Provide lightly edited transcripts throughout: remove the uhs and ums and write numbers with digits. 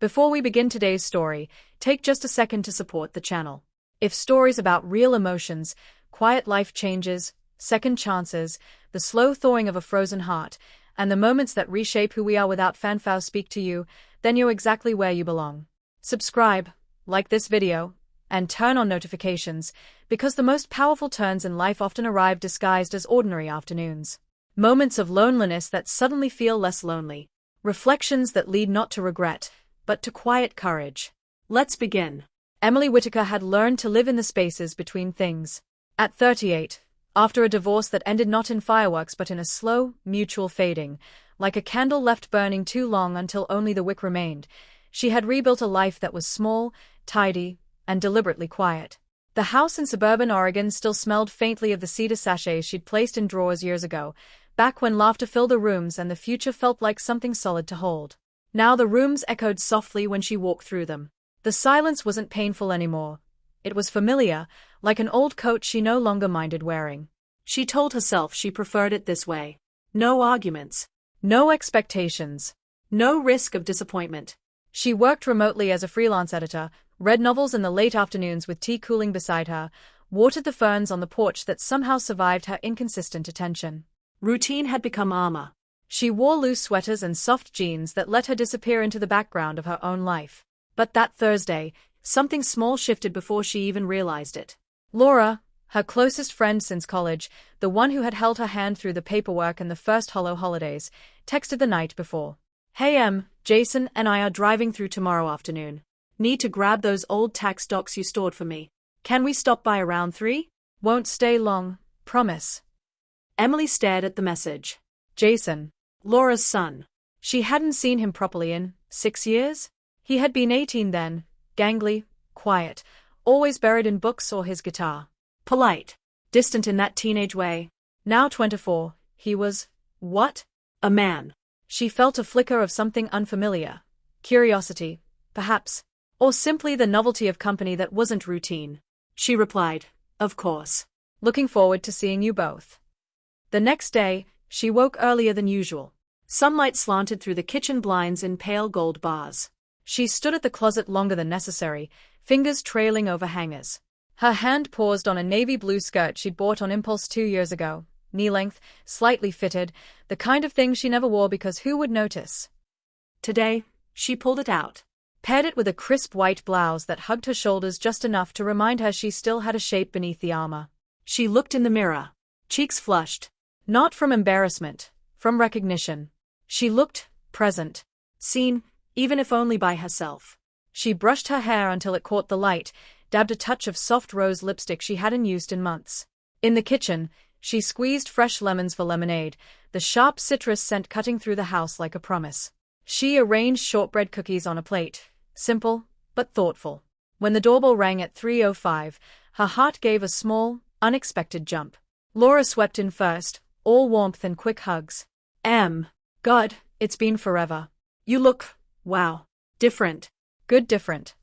Before we begin today's story, take just a second to support the channel. If stories about real emotions, quiet life changes, second chances, the slow thawing of a frozen heart, and the moments that reshape who we are without fanfare speak to you, then you're exactly where you belong. Subscribe, like this video, and turn on notifications, because the most powerful turns in life often arrive disguised as ordinary afternoons. Moments of loneliness that suddenly feel less lonely. Reflections that lead not to regret, but to quiet courage. Let's begin. Emily Whittaker had learned to live in the spaces between things. At 38, after a divorce that ended not in fireworks but in a slow, mutual fading, like a candle left burning too long until only the wick remained, she had rebuilt a life that was small, tidy, and deliberately quiet. The house in suburban Oregon still smelled faintly of the cedar sachets she'd placed in drawers years ago, back when laughter filled the rooms and the future felt like something solid to hold. Now the rooms echoed softly when she walked through them. The silence wasn't painful anymore. It was familiar, like an old coat she no longer minded wearing. She told herself she preferred it this way. No arguments. No expectations. No risk of disappointment. She worked remotely as a freelance editor, read novels in the late afternoons with tea cooling beside her, watered the ferns on the porch that somehow survived her inconsistent attention. Routine had become armor. She wore loose sweaters and soft jeans that let her disappear into the background of her own life. But that Thursday, something small shifted before she even realized it. Laura, her closest friend since college, the one who had held her hand through the paperwork and the first hollow holidays, texted the night before. "Hey Jason and I are driving through tomorrow afternoon. Need to grab those old tax docs you stored for me. Can we stop by around 3? Won't stay long, promise." Emily stared at the message. Jason, Laura's son. She hadn't seen him properly in 6 years. He had been 18 then, gangly, quiet, always buried in books or his guitar. Polite, distant in that teenage way. Now 24, he was, what? A man. She felt a flicker of something unfamiliar. Curiosity, perhaps. Or simply the novelty of company that wasn't routine. She replied, "Of course. Looking forward to seeing you both." The next day, she woke earlier than usual. Sunlight slanted through the kitchen blinds in pale gold bars. She stood at the closet longer than necessary, fingers trailing over hangers. Her hand paused on a navy blue skirt she'd bought on impulse 2 years ago, knee-length, slightly fitted, the kind of thing she never wore because who would notice? Today, she pulled it out. Paired it with a crisp white blouse that hugged her shoulders just enough to remind her she still had a shape beneath the armor. She looked in the mirror. Cheeks flushed. Not from embarrassment, from recognition. She looked present. Seen, even if only by herself. She brushed her hair until it caught the light, dabbed a touch of soft rose lipstick she hadn't used in months. In the kitchen, she squeezed fresh lemons for lemonade, the sharp citrus scent cutting through the house like a promise. She arranged shortbread cookies on a plate, simple, but thoughtful. When the doorbell rang at 3:05, her heart gave a small, unexpected jump. Laura swept in first, all warmth and quick hugs. God, it's been forever. You look, wow, different. Good different.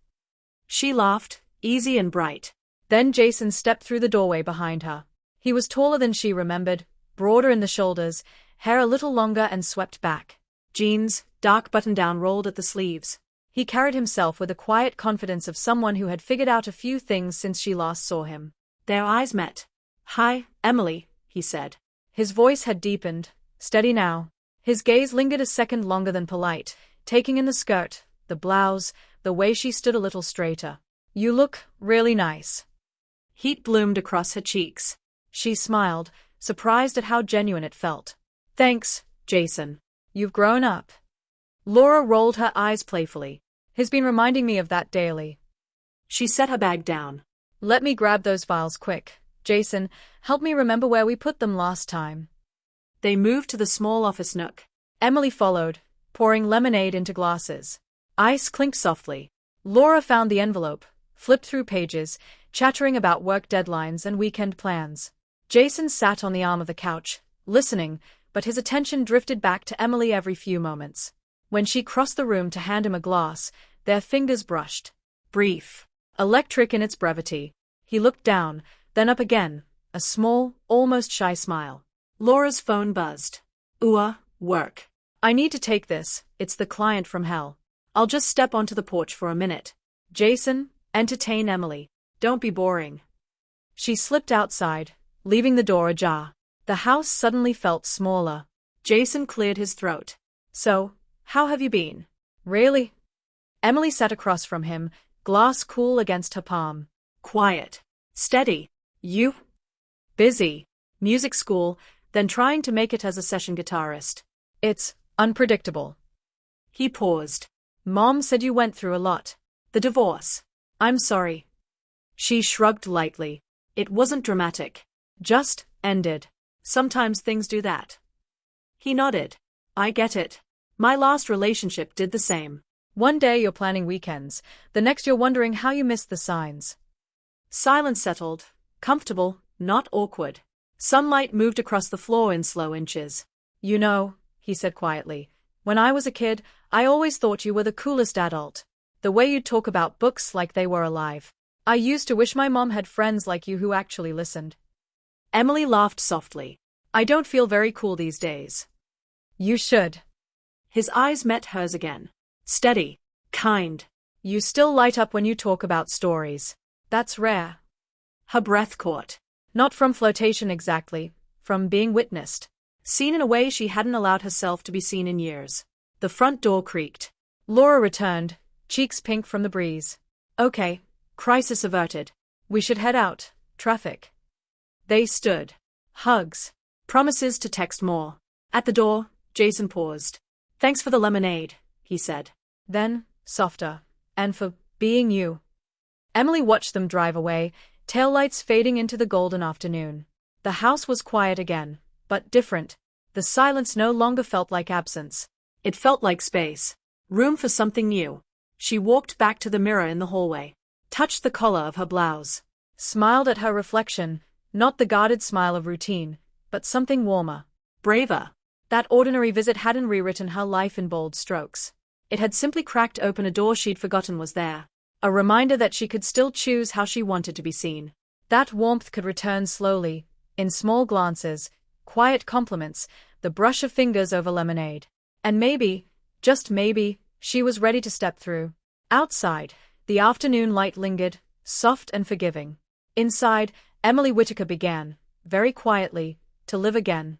She laughed, easy and bright. Then Jason stepped through the doorway behind her. He was taller than she remembered, broader in the shoulders, hair a little longer and swept back. Jeans, dark button-down rolled at the sleeves. He carried himself with the quiet confidence of someone who had figured out a few things since she last saw him. Their eyes met. "Hi, Emily," he said. His voice had deepened, steady now. His gaze lingered a second longer than polite, taking in the skirt, the blouse, the way she stood a little straighter. "You look really nice." Heat bloomed across her cheeks. She smiled, surprised at how genuine it felt. "Thanks, Jason. You've grown up." Laura rolled her eyes playfully. "He's been reminding me of that daily." She set her bag down. "Let me grab those files quick. Jason, help me remember where we put them last time." They moved to the small office nook. Emily followed, pouring lemonade into glasses. Ice clinked softly. Laura found the envelope, flipped through pages, chattering about work deadlines and weekend plans. Jason sat on the arm of the couch, listening, but his attention drifted back to Emily every few moments. When she crossed the room to hand him a glass, their fingers brushed. Brief. Electric in its brevity. He looked down, then up again, a small, almost shy smile. Laura's phone buzzed. Work. "I need to take this, it's the client from hell." I'll just step onto the porch for a minute. Jason, entertain Emily. Don't be boring. She slipped outside, leaving the door ajar. The house suddenly felt smaller. Jason cleared his throat. So, how have you been? Really? Emily sat across from him, glass cool against her palm. Quiet. Steady. You? Busy. Music school, then trying to make it as a session guitarist. It's unpredictable. He paused. Mom said you went through a lot. The divorce. I'm sorry. She shrugged lightly. It wasn't dramatic. Just ended. Sometimes things do that. He nodded. I get it. My last relationship did the same. One day you're planning weekends, the next you're wondering how you missed the signs. Silence settled, comfortable, not awkward. Sunlight moved across the floor in slow inches. You know, he said quietly, when I was a kid, I always thought you were the coolest adult. The way you'd talk about books like they were alive. I used to wish my mom had friends like you who actually listened. Emily laughed softly. I don't feel very cool these days. You should. His eyes met hers again. Steady. Kind. You still light up when you talk about stories. That's rare. Her breath caught. Not from flirtation exactly, from being witnessed. Seen in a way she hadn't allowed herself to be seen in years. The front door creaked. Laura returned, cheeks pink from the breeze. Okay, crisis averted. We should head out. Traffic. They stood. Hugs. Promises to text more. At the door, Jason paused. Thanks for the lemonade, he said. Then, softer. And for being you. Emily watched them drive away, taillights fading into the golden afternoon. The house was quiet again, but different. The silence no longer felt like absence. It felt like space. Room for something new. She walked back to the mirror in the hallway. Touched the collar of her blouse. Smiled at her reflection, not the guarded smile of routine, but something warmer. Braver. That ordinary visit hadn't rewritten her life in bold strokes. It had simply cracked open a door she'd forgotten was there. A reminder that she could still choose how she wanted to be seen. That warmth could return slowly, in small glances, quiet compliments, the brush of fingers over lemonade. And maybe, just maybe, she was ready to step through. Outside, the afternoon light lingered, soft and forgiving. Inside, Emily Whittaker began, very quietly, to live again.